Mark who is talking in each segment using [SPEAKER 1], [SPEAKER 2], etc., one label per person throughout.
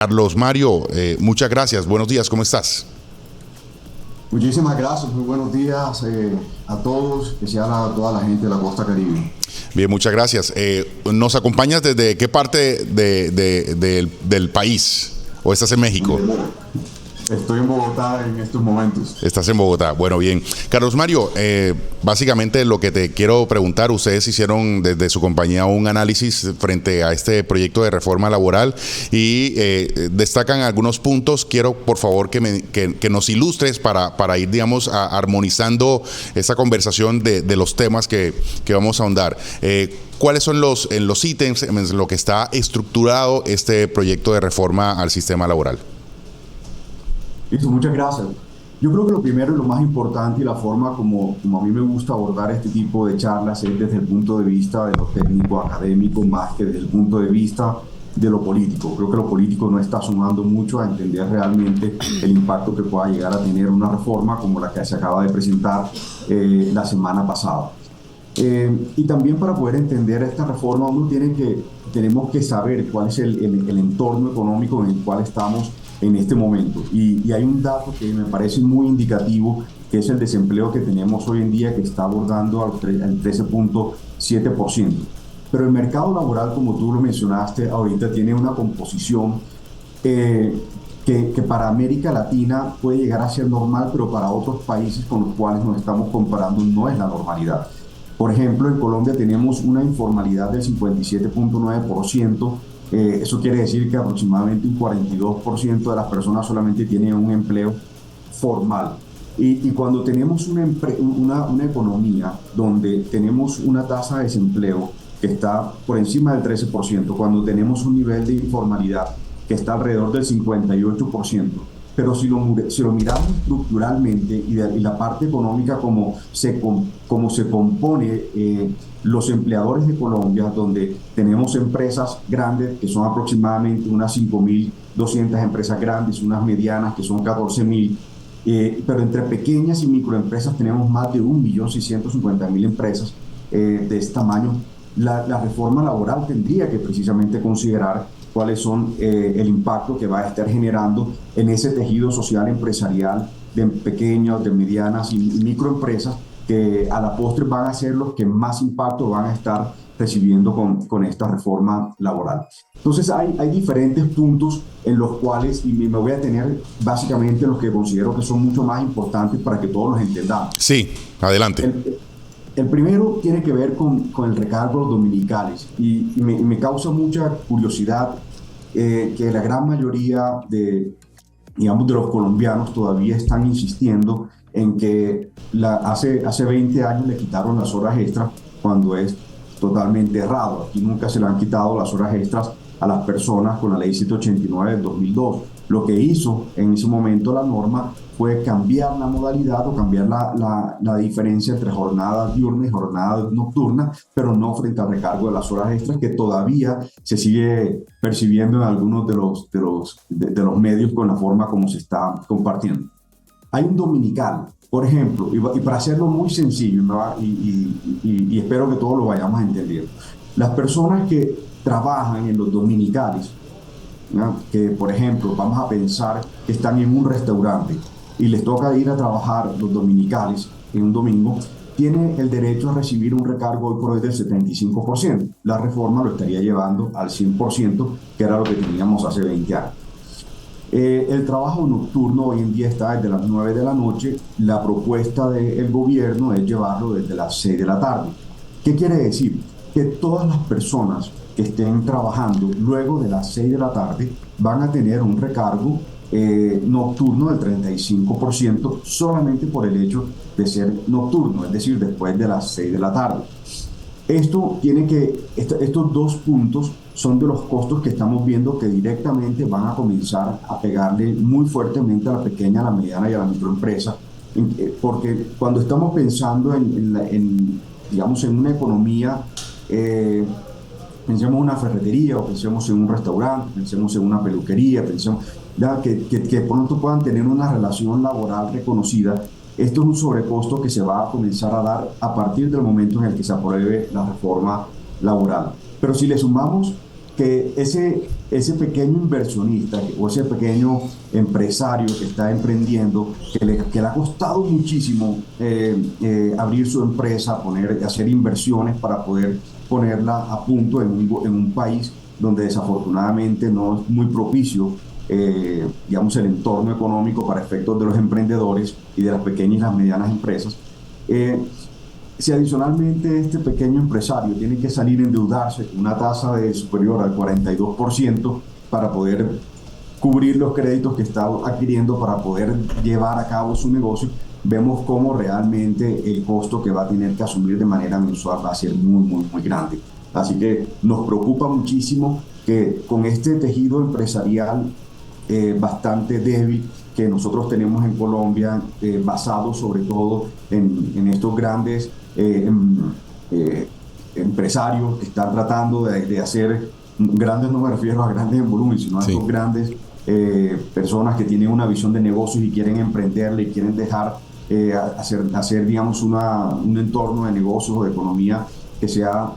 [SPEAKER 1] Carlos Mario, muchas gracias. Buenos días, ¿cómo estás?
[SPEAKER 2] Muchísimas gracias, muy buenos días a todos, especial a toda la gente de la costa Caribe.
[SPEAKER 1] Bien, muchas gracias. ¿Nos acompañas desde qué parte del país? ¿O estás en México?
[SPEAKER 2] Estoy en Bogotá en estos momentos.
[SPEAKER 1] Estás en Bogotá. Bueno, bien. Carlos Mario, básicamente lo que te quiero preguntar, ustedes hicieron desde su compañía un análisis frente a este proyecto de reforma laboral y destacan algunos puntos. Quiero, por favor, que nos ilustres para ir, digamos, armonizando esta conversación de los temas que vamos a ahondar. ¿Cuáles son los ítems en lo que está estructurado este proyecto de reforma al sistema laboral?
[SPEAKER 2] Listo, muchas gracias. Yo creo que lo primero y lo más importante y la forma como a mí me gusta abordar este tipo de charlas es desde el punto de vista de lo técnico académico más que desde el punto de vista de lo político. Creo que lo político no está sumando mucho a entender realmente el impacto que pueda llegar a tener una reforma como la que se acaba de presentar la semana pasada. Y también para poder entender esta reforma tenemos que saber cuál es el entorno económico en el cual estamos en este momento. Y hay un dato que me parece muy indicativo, que es el desempleo que tenemos hoy en día, que está abordando al 13.7%. Pero el mercado laboral, como tú lo mencionaste ahorita, tiene una composición que para América Latina puede llegar a ser normal, pero para otros países con los cuales nos estamos comparando no es la normalidad. Por ejemplo, en Colombia tenemos una informalidad del 57.9%. Eso quiere decir que aproximadamente un 42% de las personas solamente tienen un empleo formal. Y cuando tenemos una economía donde tenemos una tasa de desempleo que está por encima del 13%, cuando tenemos un nivel de informalidad que está alrededor del 58%, pero si lo miramos estructuralmente y la parte económica como se compone los empleadores de Colombia, donde tenemos empresas grandes que son aproximadamente unas 5.200 empresas grandes, unas medianas que son 14.000, pero entre pequeñas y microempresas tenemos más de 1.650.000 empresas de este tamaño. La reforma laboral tendría que precisamente considerar cuáles son el impacto que va a estar generando en ese tejido social empresarial de pequeñas, de medianas y microempresas, que a la postre van a ser los que más impacto van a estar recibiendo con esta reforma laboral. Entonces hay diferentes puntos en los cuales, y me voy a tener básicamente los que considero que son mucho más importantes para que todos los entendamos.
[SPEAKER 1] Sí, adelante.
[SPEAKER 2] El primero tiene que ver con el recargo de los dominicales y me causa mucha curiosidad que la gran mayoría de los colombianos todavía están insistiendo en que hace 20 años le quitaron las horas extras, cuando es totalmente errado. Aquí nunca se le han quitado las horas extras a las personas con la ley 789 del 2002. Lo que hizo en ese momento la norma fue cambiar la modalidad o cambiar la diferencia entre jornada diurna y jornada nocturna, pero no frente al recargo de las horas extras, que todavía se sigue percibiendo en algunos de los medios con la forma como se está compartiendo. Hay un dominical, por ejemplo, y para hacerlo muy sencillo, y espero que todos lo vayamos a entender, las personas que trabajan en los dominicales, ¿no? Que por ejemplo vamos a pensar que están en un restaurante y les toca ir a trabajar los dominicales en un domingo, tienen el derecho a recibir un recargo hoy por hoy del 75%. La reforma lo estaría llevando al 100%, que era lo que teníamos hace 20 años. El trabajo nocturno hoy en día está desde las 9 de la noche. La propuesta del gobierno es llevarlo desde las 6 de la tarde. ¿Qué quiere decir? Que todas las personas que estén trabajando luego de las 6 de la tarde van a tener un recargo nocturno del 35% solamente por el hecho de ser nocturno, es decir, después de las 6 de la tarde. Estos dos puntos son de los costos que estamos viendo que directamente van a comenzar a pegarle muy fuertemente a la pequeña, a la mediana y a la microempresa, porque cuando estamos pensando digamos, en una economía, pensemos en una ferretería o pensemos en un restaurante, pensemos en una peluquería, pensemos que pronto puedan tener una relación laboral reconocida. Esto es un sobrecosto que se va a comenzar a dar a partir del momento en el que se apruebe la reforma laboral. Pero si le sumamos que ese pequeño inversionista o ese pequeño empresario que está emprendiendo, que le ha costado muchísimo abrir su empresa, hacer inversiones para poder ponerla a punto en un país donde desafortunadamente no es muy propicio, digamos, el entorno económico para efectos de los emprendedores y de las pequeñas y las medianas empresas. Si adicionalmente este pequeño empresario tiene que salir a endeudarse con una tasa superior al 42% para poder cubrir los créditos que está adquiriendo para poder llevar a cabo su negocio, vemos cómo realmente el costo que va a tener que asumir de manera mensual va a ser muy, muy, muy grande. Así que nos preocupa muchísimo que con este tejido empresarial bastante débil que nosotros tenemos en Colombia, basado sobre todo en estos grandes empresarios que están tratando de hacer grandes, no me refiero a grandes en volumen, sino a estos grandes personas que tienen una visión de negocios y quieren emprenderle y quieren dejar hacer digamos, un entorno de negocios o de economía que sea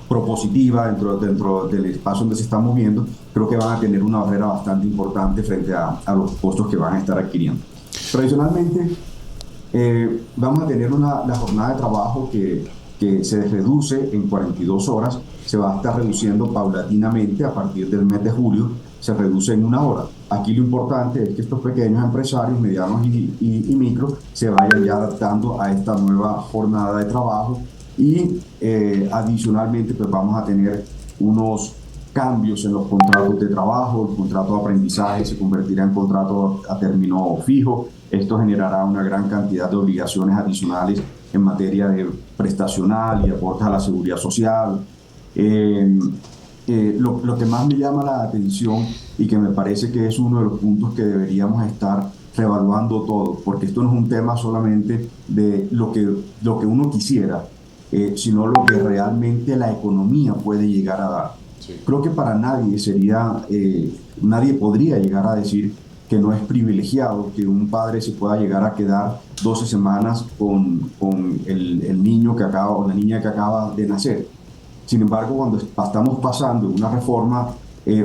[SPEAKER 2] propositiva dentro del espacio donde se están moviendo. Creo que van a tener una barrera bastante importante frente a los costos que van a estar adquiriendo. Tradicionalmente, vamos a tener la jornada de trabajo que se reduce en 42 horas, se va a estar reduciendo paulatinamente a partir del mes de julio, se reduce en 1 hora. Aquí lo importante es que estos pequeños empresarios, medianos y micro, se vayan ya adaptando a esta nueva jornada de trabajo y adicionalmente pues vamos a tener unos cambios en los contratos de trabajo. El contrato de aprendizaje se convertirá en contrato a término fijo. Esto generará una gran cantidad de obligaciones adicionales en materia de prestacional y aportes a la seguridad social. Lo que más me llama la atención y que me parece que es uno de los puntos que deberíamos estar reevaluando todo, porque esto no es un tema solamente de lo que uno quisiera, sino lo que realmente la economía puede llegar a dar. Sí. Creo que para nadie nadie podría llegar a decir que no es privilegiado que un padre se pueda llegar a quedar 12 semanas con el niño que acaba o la niña que acaba de nacer. Sin embargo, cuando estamos pasando una reforma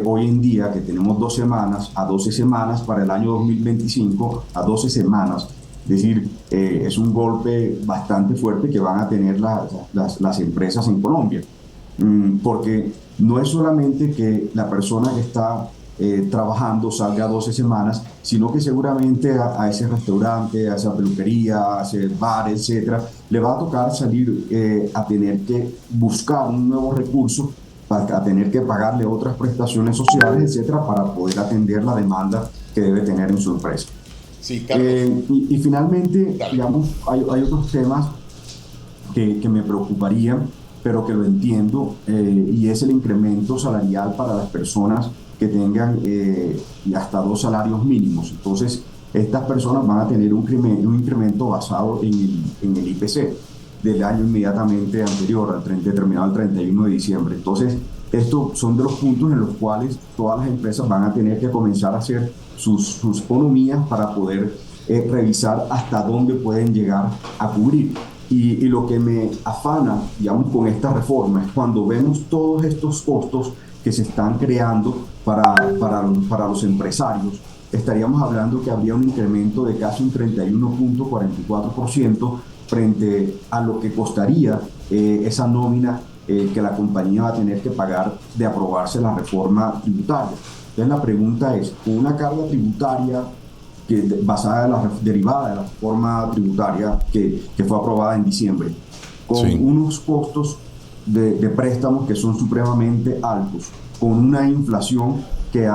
[SPEAKER 2] hoy en día que tenemos 2 semanas a 12 semanas para el año 2025, a 12 semanas, es decir, es un golpe bastante fuerte que van a tener las empresas en Colombia. Porque no es solamente que la persona que está trabajando salga 12 semanas, sino que seguramente a ese restaurante, a esa peluquería, a ese bar, etcétera, le va a tocar salir a tener que buscar un nuevo recurso, a tener que pagarle otras prestaciones sociales, etcétera, para poder atender la demanda que debe tener en su empresa.
[SPEAKER 1] Sí, Carlos.
[SPEAKER 2] Y finalmente, digamos, hay otros temas que me preocuparían, pero que lo entiendo, y es el incremento salarial para las personas que tengan hasta 2 salarios mínimos. Entonces, estas personas van a tener un incremento basado en el IPC del año inmediatamente anterior, terminado el 31 de diciembre. Entonces, estos son de los puntos en los cuales todas las empresas van a tener que comenzar a hacer sus economías para poder revisar hasta dónde pueden llegar a cubrir. Y lo que me afana, digamos, con esta reforma es cuando vemos todos estos costos que se están creando para los empresarios. Estaríamos hablando que habría un incremento de casi un 31.44% frente a lo que costaría esa nómina que la compañía va a tener que pagar de aprobarse la reforma tributaria. Entonces la pregunta es, con una carga tributaria derivada de la reforma tributaria que fue aprobada en diciembre, con unos costos de préstamos que son supremamente altos, con una inflación que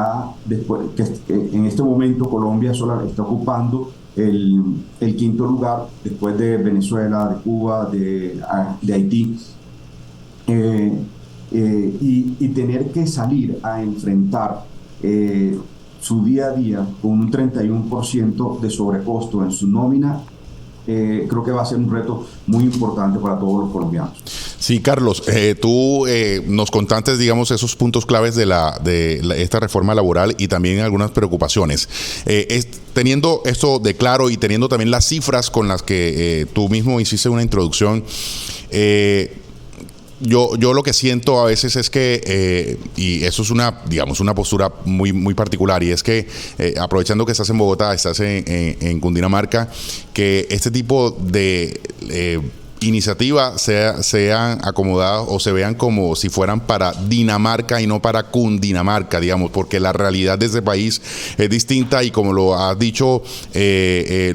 [SPEAKER 2] en este momento Colombia solo está ocupando el 5º lugar después de Venezuela, de Cuba, de Haití, y tener que salir a enfrentar su día a día con un 31% de sobrecosto en su nómina, creo que va a ser un reto muy importante para todos los colombianos.
[SPEAKER 1] Sí, Carlos, tú nos contaste, digamos, esos puntos claves de esta reforma laboral y también algunas preocupaciones. Teniendo esto de claro y teniendo también las cifras con las que tú mismo hiciste una introducción, Yo lo que siento a veces es que, y eso es digamos, una postura muy particular, y es que aprovechando que estás en Bogotá, estás en Cundinamarca, que este tipo de iniciativas sean acomodadas o se vean como si fueran para Dinamarca y no para Cundinamarca, digamos, porque la realidad de ese país es distinta y, como lo has dicho,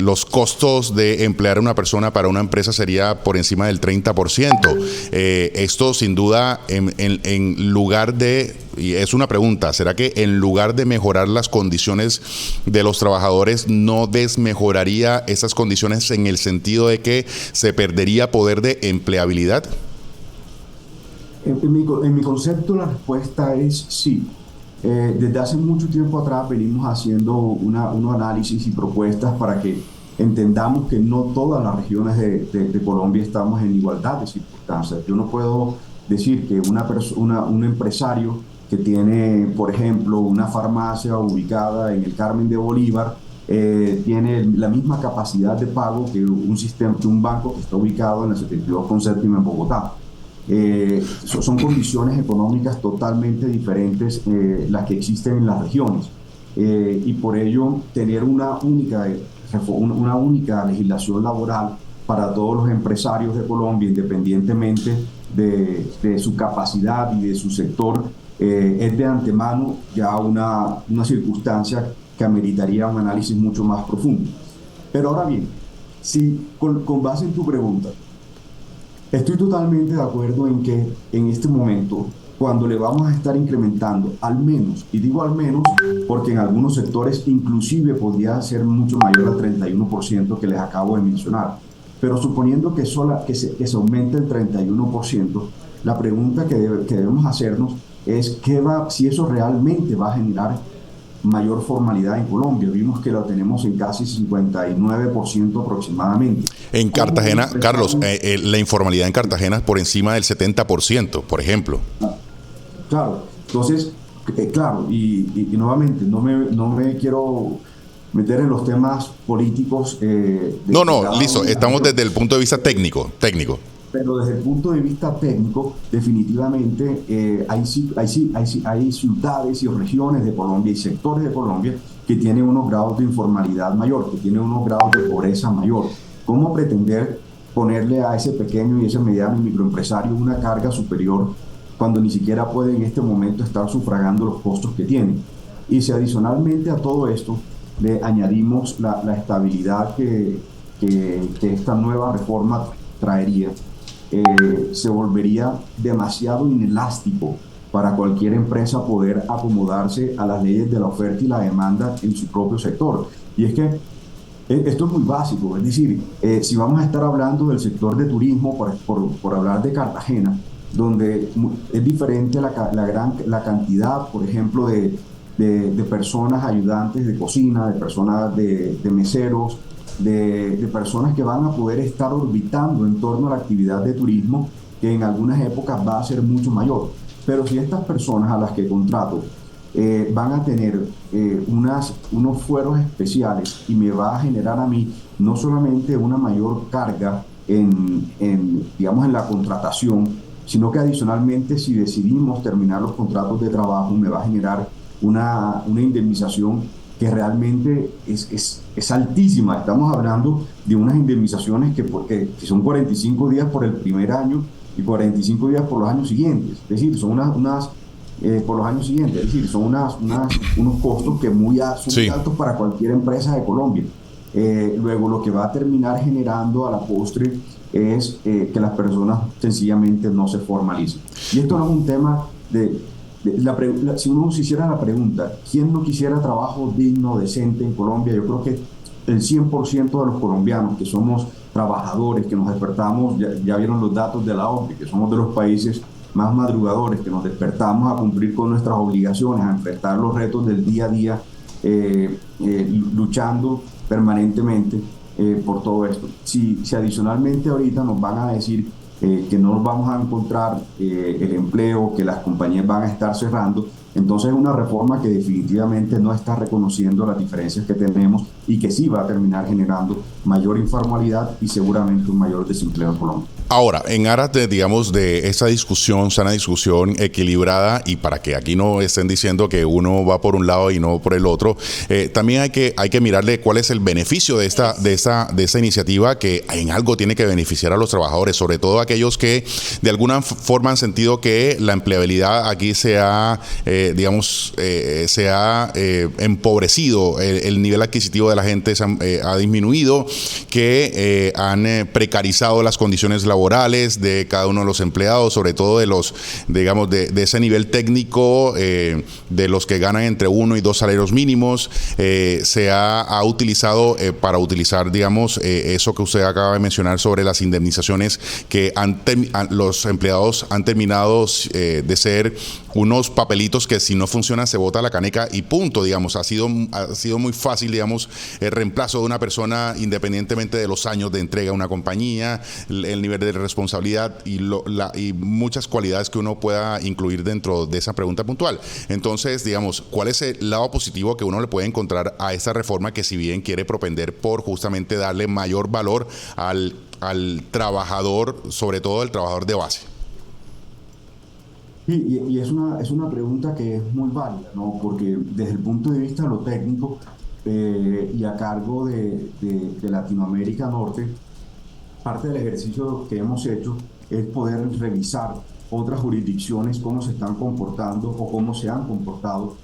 [SPEAKER 1] los costos de emplear a una persona para una empresa sería por encima del 30%. Esto sin duda en lugar de, y es una pregunta, ¿será que en lugar de mejorar las condiciones de los trabajadores no desmejoraría esas condiciones en el sentido de que se perdería poder de empleabilidad?
[SPEAKER 2] En mi concepto la respuesta es sí. Desde hace mucho tiempo atrás venimos haciendo unos análisis y propuestas para que entendamos que no todas las regiones de Colombia estamos en igualdad de circunstancias. Yo no puedo decir que un empresario que tiene, por ejemplo, una farmacia ubicada en el Carmen de Bolívar, tiene la misma capacidad de pago que un banco que está ubicado en la 72 con séptima en Bogotá. Son condiciones económicas totalmente diferentes las que existen en las regiones, y por ello tener una única legislación laboral para todos los empresarios de Colombia, independientemente de su capacidad y de su sector, es de antemano ya una circunstancia que ameritaría un análisis mucho más profundo. Pero ahora bien, si con base en tu pregunta, estoy totalmente de acuerdo en que en este momento, cuando le vamos a estar incrementando al menos, y digo al menos porque en algunos sectores inclusive podría ser mucho mayor al 31% que les acabo de mencionar, pero suponiendo que se aumente el 31%, la pregunta que debemos hacernos es si eso realmente va a generar mayor formalidad en Colombia. Vimos que lo tenemos en casi 59% aproximadamente.
[SPEAKER 1] En Cartagena, Carlos, la informalidad en Cartagena es por encima del 70%, por ejemplo.
[SPEAKER 2] Claro, entonces, claro, y nuevamente, no me quiero meter en los temas políticos.
[SPEAKER 1] No, listo, estamos desde el punto de vista técnico.
[SPEAKER 2] Pero desde el punto de vista técnico, definitivamente hay ciudades y regiones de Colombia y sectores de Colombia que tienen unos grados de informalidad mayor, que tienen unos grados de pobreza mayor. ¿Cómo pretender ponerle a ese pequeño y ese mediano y microempresario una carga superior cuando ni siquiera puede en este momento estar sufragando los costos que tienen? Y si adicionalmente a todo esto le añadimos la estabilidad que esta nueva reforma traería, se volvería demasiado inelástico para cualquier empresa poder acomodarse a las leyes de la oferta y la demanda en su propio sector. Y es que esto es muy básico, es decir, si vamos a estar hablando del sector de turismo, por hablar de Cartagena, donde es diferente la cantidad, por ejemplo, de personas ayudantes de cocina, de personas de meseros, de personas que van a poder estar orbitando en torno a la actividad de turismo, que en algunas épocas va a ser mucho mayor. Pero si estas personas a las que contrato van a tener unos fueros especiales, y me va a generar a mí no solamente una mayor carga digamos, en la contratación, sino que adicionalmente, si decidimos terminar los contratos de trabajo, me va a generar una indemnización que realmente es altísima. Estamos hablando de unas indemnizaciones que son 45 días por el primer año y 45 días por los años siguientes. Es decir, son por los años siguientes, es decir, son unos costos que son muy altos para cualquier empresa de Colombia. Luego, lo que va a terminar generando a la postre es que las personas sencillamente no se formalicen. Y esto no es un tema si uno se hiciera la pregunta, ¿quién no quisiera trabajo digno, decente en Colombia? Yo creo que el 100% de los colombianos que somos trabajadores, que nos despertamos, ya vieron los datos de la OCDE, que somos de los países más madrugadores, que nos despertamos a cumplir con nuestras obligaciones, a enfrentar los retos del día a día, luchando permanentemente por todo esto. Si adicionalmente ahorita nos van a decir que no vamos a encontrar el empleo, que las compañías van a estar cerrando, entonces es una reforma que definitivamente no está reconociendo las diferencias que tenemos y que sí va a terminar generando mayor informalidad y seguramente un mayor desempleo en Colombia.
[SPEAKER 1] Ahora, en aras de, digamos, de esa discusión, sana discusión equilibrada, y para que aquí no estén diciendo que uno va por un lado y no por el otro, también hay que mirarle cuál es el beneficio de esta iniciativa, que en algo tiene que beneficiar a los trabajadores, sobre todo aquellos que de alguna forma han sentido que la empleabilidad aquí se ha, empobrecido, el nivel adquisitivo de la gente ha disminuido, que han precarizado las condiciones laborales de cada uno de los empleados, sobre todo de los, digamos, de ese nivel técnico, de los que ganan entre 1 y 2 salarios mínimos. Se ha utilizado para utilizar, digamos, eso que usted acaba de mencionar sobre las indemnizaciones, que los empleados han terminado de ser unos papelitos que si no funcionan se bota la caneca y punto, digamos. Ha sido muy fácil, digamos, el reemplazo de una persona independientemente de los años de entrega a una compañía, el nivel de responsabilidad y muchas cualidades que uno pueda incluir dentro de esa pregunta puntual. Entonces, digamos, ¿cuál es el lado positivo que uno le puede encontrar a esta reforma, que si bien quiere propender por justamente darle mayor valor al trabajador, sobre todo el trabajador de base?
[SPEAKER 2] Y es una pregunta que es muy válida, ¿no? Porque desde el punto de vista de lo técnico, y a cargo de Latinoamérica Norte, parte del ejercicio que hemos hecho es poder revisar otras jurisdicciones, cómo se están comportando o cómo se han comportado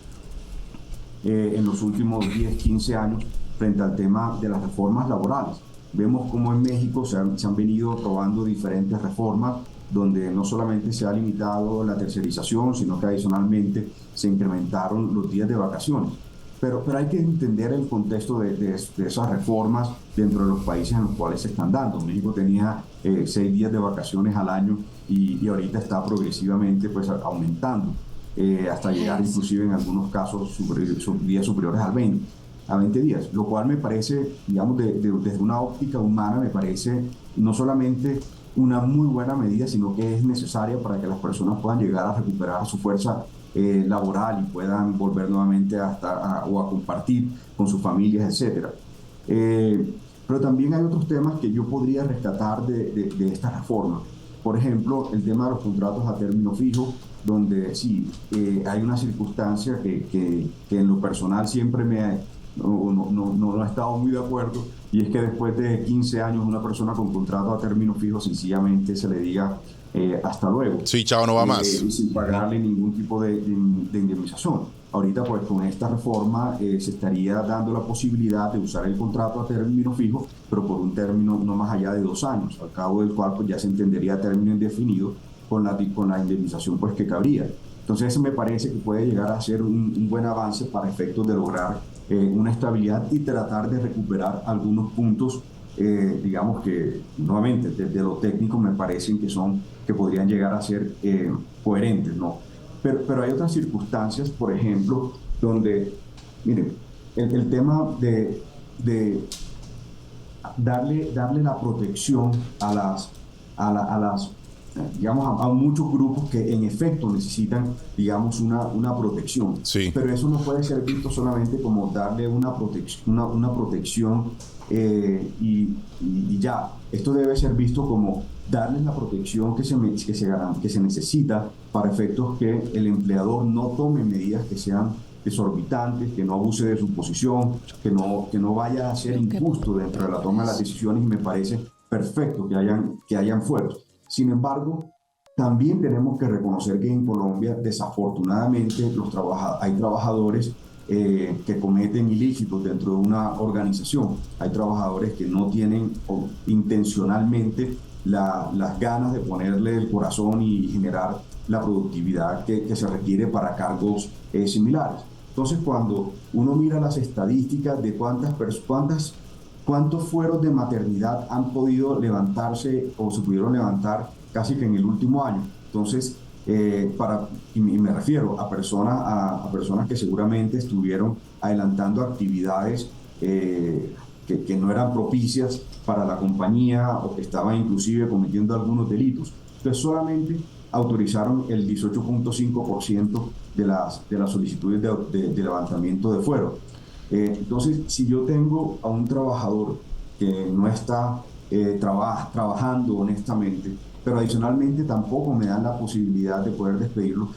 [SPEAKER 2] en los últimos 10, 15 años frente al tema de las reformas laborales. Vemos cómo en México se han venido probando diferentes reformas, donde no solamente se ha limitado la tercerización, sino que adicionalmente se incrementaron los días de vacaciones. Pero hay que entender el contexto de esas reformas dentro de los países en los cuales se están dando. México tenía 6 días de vacaciones al año y ahorita está progresivamente pues aumentando, hasta llegar inclusive en algunos casos días superiores a 20 días, lo cual me parece, digamos, desde una óptica humana, me parece no solamente una muy buena medida, sino que es necesaria para que las personas puedan llegar a recuperar su fuerza laboral y puedan volver nuevamente o a compartir con sus familias, etc. Pero también hay otros temas que yo podría rescatar de esta reforma. Por ejemplo, el tema de los contratos a término fijo, donde sí, hay una circunstancia que en lo personal siempre no he estado muy de acuerdo, y es que después de 15 años una persona con contrato a término fijo sencillamente se le diga hasta luego.
[SPEAKER 1] Sí, chao, no va más.
[SPEAKER 2] Sin pagarle ningún tipo de indemnización. Ahorita pues con esta reforma se estaría dando la posibilidad de usar el contrato a término fijo, pero por un término no más allá de 2 años, al cabo del cual pues ya se entendería término indefinido con la indemnización pues que cabría. Entonces eso me parece que puede llegar a ser un buen avance para efectos de lograr una estabilidad y tratar de recuperar algunos puntos, digamos que nuevamente desde lo técnico me parecen que podrían llegar a ser coherentes, ¿no? Pero hay otras circunstancias, por ejemplo, donde, miren, el tema de darle la protección a las digamos, a muchos grupos que en efecto necesitan, digamos, una protección.
[SPEAKER 1] Sí.
[SPEAKER 2] Pero eso no puede ser visto solamente como darle una protección y ya. Esto debe ser visto como darles la protección que se necesita para efectos que el empleador no tome medidas que sean desorbitantes, que no abuse de su posición, que no vaya a ser injusto dentro de la toma de las decisiones, y me parece perfecto que hayan fueros. Sin embargo, también tenemos que reconocer que en Colombia, desafortunadamente, hay trabajadores que cometen ilícitos dentro de una organización. Hay trabajadores que no tienen intencionalmente las ganas de ponerle el corazón y generar la productividad que se requiere para cargos similares. Entonces, cuando uno mira las estadísticas de cuántos fueros de maternidad han podido levantarse o se pudieron levantar casi que en el último año. Entonces, y me refiero a personas que seguramente estuvieron adelantando actividades que no eran propicias para la compañía o que estaban inclusive cometiendo algunos delitos. Entonces, solamente autorizaron el 18.5% de las solicitudes de levantamiento de fuero. Entonces, si yo tengo a un trabajador que no está trabajando honestamente, pero adicionalmente tampoco me dan la posibilidad de poder despedirlo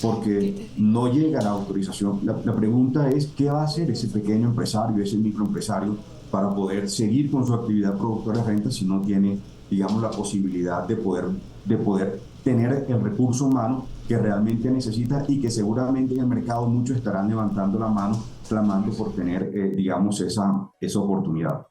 [SPEAKER 2] porque no llega la autorización. La pregunta es, ¿qué va a hacer ese pequeño empresario, ese microempresario, para poder seguir con su actividad productora de renta si no tiene, digamos, la posibilidad de poder tener el recurso humano que realmente necesita y que seguramente en el mercado muchos estarán levantando la mano, clamando por tener, digamos, esa oportunidad?